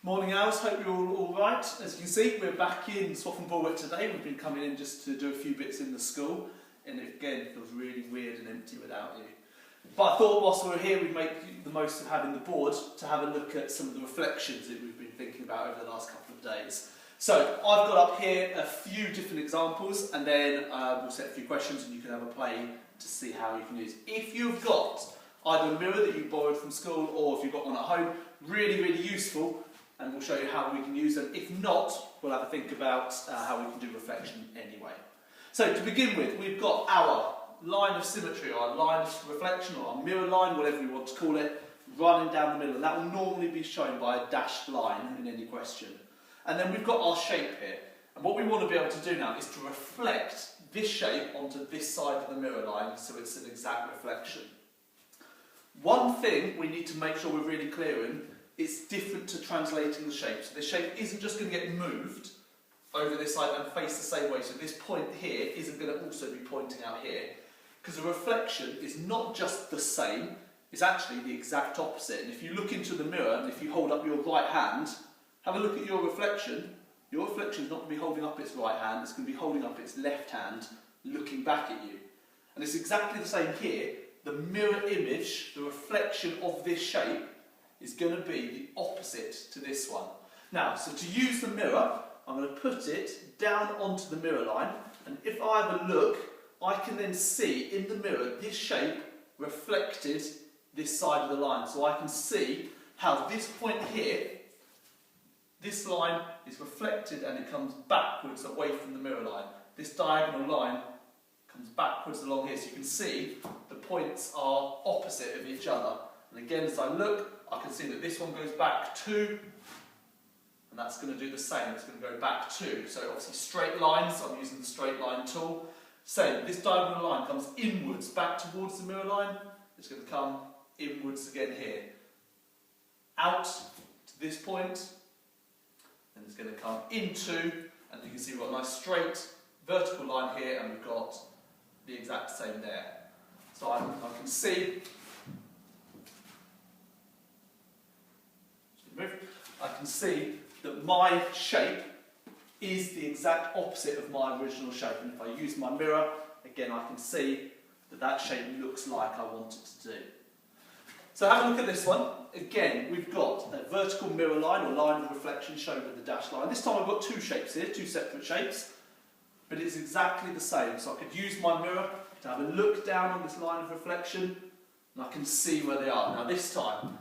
Morning, Owls. Hope you're all right. As you can see, we're back in Swaffham Bulwark today. We've been coming in just to do a few bits in the school, and it again feels really weird and empty without you. But I thought whilst we were here, we'd make the most of having the board to have a look at some of the reflections that we've been thinking about over the last couple of days. So I've got up here a few different examples, and then we'll set a few questions, and you can have a play to see how you can use. If you've got either a mirror that you borrowed from school, or if you've got one at home, really, really useful. And we'll show you how we can use them. If not, we'll have a think about how we can do reflection anyway. So to begin with, we've got our line of symmetry, or our line of reflection, or our mirror line, whatever you want to call it, running down the middle. And that will normally be shown by a dashed line in any question. And then we've got our shape here. And what we want to be able to do now is to reflect this shape onto this side of the mirror line, so it's an exact reflection. One thing we need to make sure we're really clear in, it's different to translating the shape. So the shape isn't just going to get moved over this side and face the same way. So this point here isn't going to also be pointing out here. Because a reflection is not just the same, it's actually the exact opposite. And if you look into the mirror, and if you hold up your right hand, have a look at your reflection is not going to be holding up its right hand, it's going to be holding up its left hand, looking back at you. And it's exactly the same here. The mirror image, the reflection of this shape, is going to be the opposite to this one. Now, so to use the mirror, I'm going to put it down onto the mirror line, and if I have a look, I can then see in the mirror this shape reflected this side of the line. So I can see how this point here, this line is reflected and it comes backwards away from the mirror line. This diagonal line comes backwards along here, so you can see the points are opposite of each other. And again, as I look, I can see that this one goes back 2, and that's going to do the same. It's going to go back 2. So obviously straight lines, so I'm using the straight line tool. Same, this diagonal line comes inwards back towards the mirror line. It's going to come inwards again here. Out to this point, and it's going to come into, and you can see we've got a nice straight vertical line here, and we've got the exact same there. So I can see, I can see that my shape is the exact opposite of my original shape, and if I use my mirror, again I can see that that shape looks like I want it to do. So have a look at this one. Again, we've got a vertical mirror line, or line of reflection, shown with the dashed line. This time I've got two shapes here, two separate shapes, but it's exactly the same. So I could use my mirror to have a look down on this line of reflection, and I can see where they are. Now this time,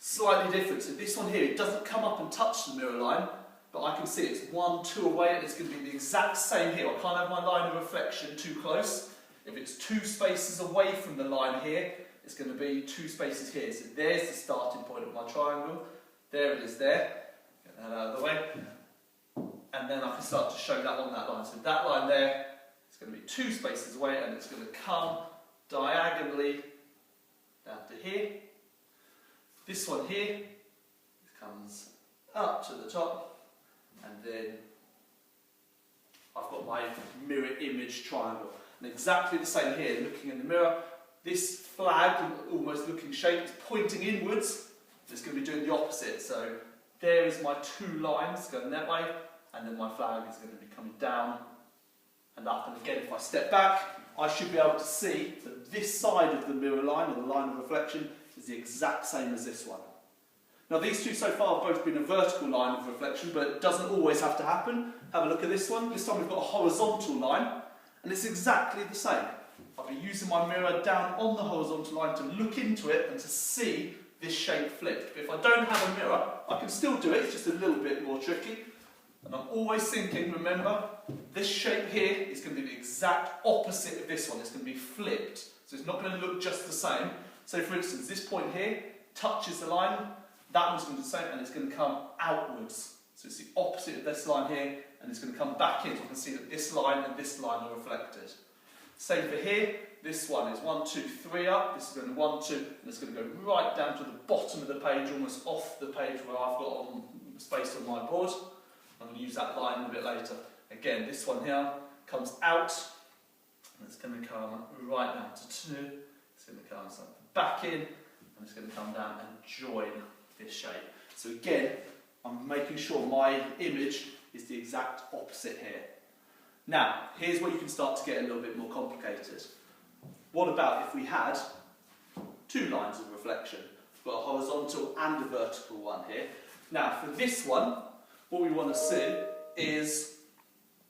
slightly different. So this one here, it doesn't come up and touch the mirror line, but I can see it's 1, 2 away, and it's going to be the exact same here. I can't have my line of reflection too close. If it's 2 spaces away from the line here, it's going to be 2 spaces here. So there's the starting point of my triangle. There it is there. Get that out of the way. And then I can start to show that on that line. So that line there, it's going to be 2 spaces away, and it's going to come diagonally down to here. This one here comes up to the top, and then I've got my mirror image triangle. And exactly the same here, looking in the mirror, this flag, almost looking shape, is pointing inwards. It's going to be doing the opposite. So there is my 2 lines going that way, and then my flag is going to be coming down and up. And again, if I step back, I should be able to see that this side of the mirror line, or the line of reflection, is the exact same as this one. Now these two so far have both been a vertical line of reflection, but it doesn't always have to happen. Have a look at this one. This time we've got a horizontal line, and it's exactly the same. I'll be using my mirror down on the horizontal line to look into it and to see this shape flipped. But if I don't have a mirror, I can still do it, it's just a little bit more tricky. And I'm always thinking, remember, this shape here is going to be the exact opposite of this one. It's going to be flipped, so it's not going to look just the same. So for instance, this point here touches the line, that one's going to do the same, and it's going to come outwards. So it's the opposite of this line here, and it's going to come back in. So I can see that this line and this line are reflected. Same for here, this one is 1, 2, 3 up, this is going to 1, 2, and it's going to go right down to the bottom of the page, almost off the page where I've got space on my board. I'm going to use that line a bit later. Again, this one here comes out, and it's going to come right down to 2. It's going to come back in, and it's going to come down and join this shape. So again, I'm making sure my image is the exact opposite here. Now, here's where you can start to get a little bit more complicated. What about if we had two lines of reflection? We've got a horizontal and a vertical one here. Now, for this one, what we want to see is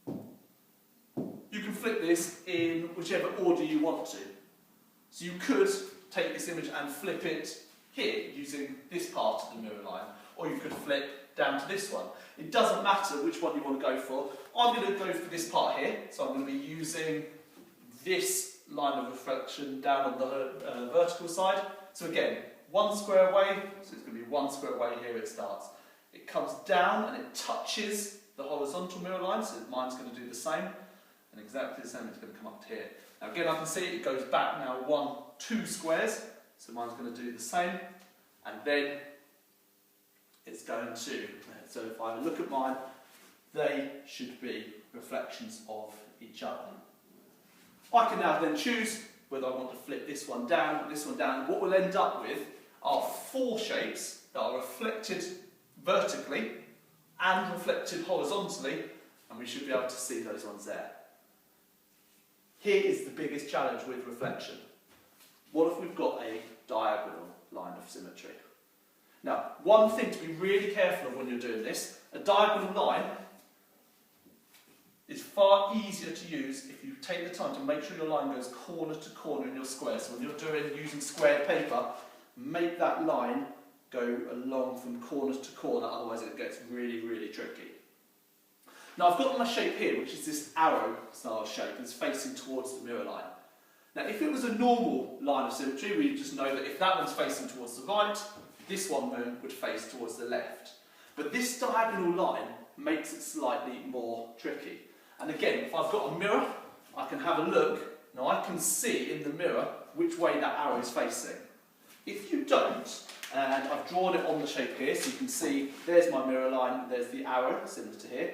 you can flip this in whichever order you want to. So you could take this image and flip it here using this part of the mirror line, or you could flip down to this one. It doesn't matter which one you want to go for. I'm going to go for this part here, so I'm going to be using this line of reflection down on the vertical side. So again, one square away, so it's going to be one square away here it starts. It comes down and it touches the horizontal mirror line, so mine's going to do the same, and exactly the same it's going to come up to here. Now again, I can see it goes back now 2 squares, so mine's going to do the same, and then it's going to, so if I look at mine, they should be reflections of each other. I can now then choose whether I want to flip this one down, this one down. What we'll end up with are 4 shapes that are reflected vertically and reflected horizontally, and we should be able to see those ones there. Here is the biggest challenge with reflection. What if we've got a diagonal line of symmetry? Now, one thing to be really careful of when you're doing this, a diagonal line is far easier to use if you take the time to make sure your line goes corner to corner in your square. So when you're using squared paper, make that line go along from corner to corner, otherwise it gets really, really tricky. Now I've got my shape here, which is this arrow style shape, it's facing towards the mirror line. Now if it was a normal line of symmetry, we just know that if that one's facing towards the right, this one would face towards the left. But this diagonal line makes it slightly more tricky. And again, if I've got a mirror, I can have a look. Now I can see in the mirror which way that arrow is facing. If you don't, and I've drawn it on the shape here, so you can see there's my mirror line, there's the arrow, similar to here.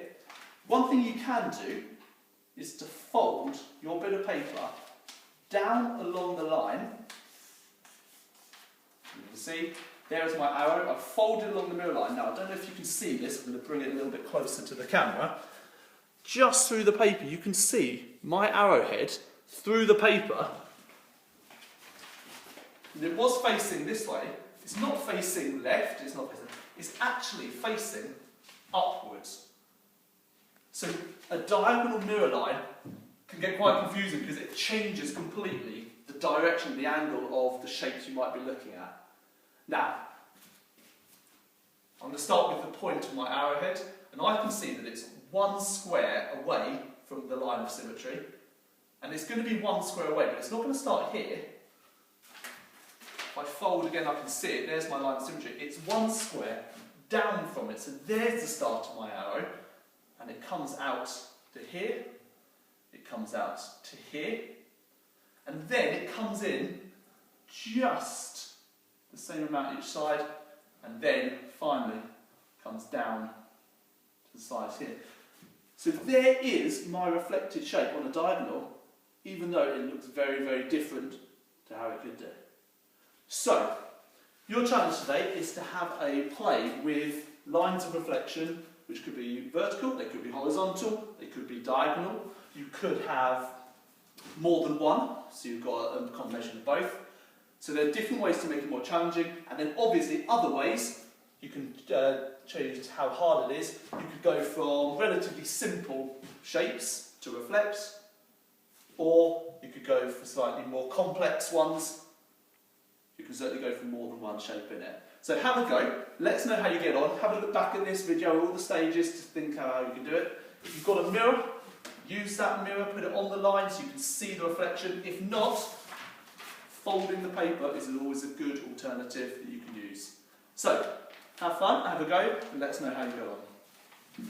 One thing you can do is to fold your bit of paper down along the line. You can see, there's my arrow. I've folded along the mirror line. Now, I don't know if you can see this. I'm going to bring it a little bit closer to the camera. Just through the paper, you can see my arrowhead through the paper. And it was facing this way. It's not facing left, it's actually facing upwards. So a diagonal mirror line can get quite confusing because it changes completely the direction, the angle of the shapes you might be looking at. Now, I'm going to start with the point of my arrowhead, and I can see that it's 1 square away from the line of symmetry, and it's going to be 1 square away, but it's not going to start here. If I fold again, I can see it. There's my line of symmetry. It's 1 square down from it, so there's the start of my arrow, and it comes out to here, it comes out to here, and then it comes in just the same amount each side, and then finally comes down to the sides here. So there is my reflected shape on a diagonal, even though it looks very, very different to how it could do. So, your challenge today is to have a play with lines of reflection, which could be vertical, they could be horizontal, they could be diagonal. You could have more than one, so you've got a combination of both. So there are different ways to make it more challenging, and then obviously other ways you can change how hard it is. You could go from relatively simple shapes to reflect, or you could go for slightly more complex ones. You can certainly go for more than one shape in it. So have a go, let us know how you get on, have a look back at this video, all the stages, to think how you can do it. If you've got a mirror, use that mirror, put it on the line so you can see the reflection. If not, folding the paper is always a good alternative that you can use. So, have fun, have a go, and let us know how you go on.